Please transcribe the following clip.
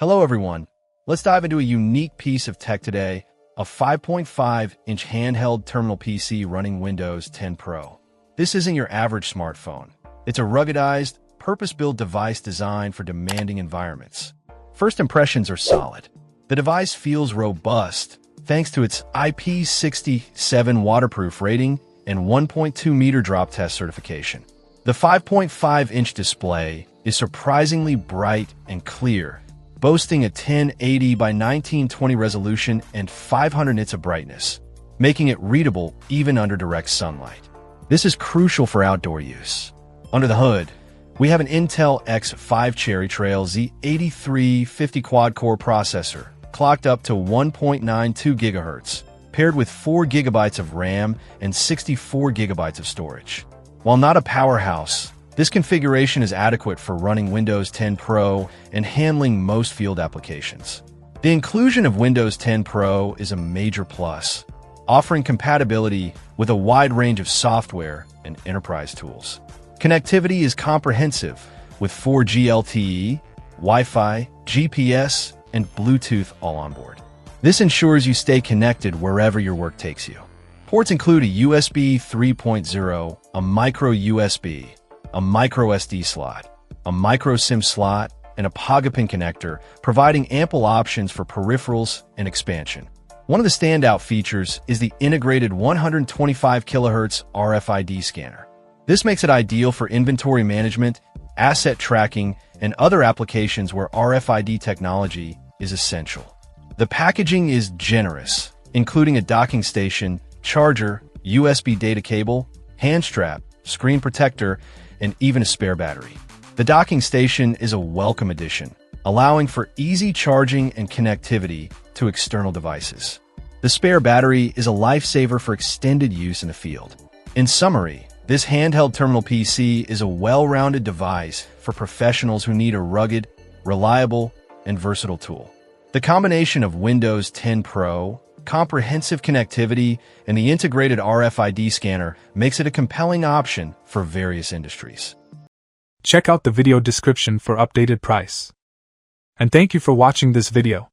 Hello everyone. Let's dive into a unique piece of tech today, a 5.5-inch handheld terminal PC running Windows 10 Pro. This isn't your average smartphone. It's a ruggedized, purpose-built device designed for demanding environments. First impressions are solid. The device feels robust thanks to its IP67 waterproof rating and 1.2-meter drop test certification. The 5.5-inch display is surprisingly bright and clear, boasting a 1080 by 1920 resolution and 500 nits of brightness, making it readable even under direct sunlight. This is crucial for outdoor use. Under the hood, we have an Intel X5 Cherry Trail Z8350 quad-core processor, clocked up to 1.92 GHz, paired with 4 GB of RAM and 64 GB of storage. While not a powerhouse, this configuration is adequate for running Windows 10 Pro and handling most field applications. The inclusion of Windows 10 Pro is a major plus, offering compatibility with a wide range of software and enterprise tools. Connectivity is comprehensive, with 4G LTE, Wi-Fi, GPS, and Bluetooth all on board. This ensures you stay connected wherever your work takes you. Ports include a USB 3.0, a micro USB, a micro SD slot, a micro SIM slot, and a PogaPin connector, providing ample options for peripherals and expansion. One of the standout features is the integrated 125 kHz RFID scanner. This makes it ideal for inventory management, asset tracking, and other applications where RFID technology is essential. The packaging is generous, including a docking station, charger, USB data cable, hand strap, screen protector, and even a spare battery. The docking station is a welcome addition, allowing for easy charging and connectivity to external devices. The spare battery is a lifesaver for extended use in the field. In summary, this handheld terminal PC is a well-rounded device for professionals who need a rugged, reliable, and versatile tool. The combination of Windows 10 Pro, comprehensive connectivity, and the integrated RFID scanner makes it a compelling option for various industries. Check out the video description for updated price. And thank you for watching this video.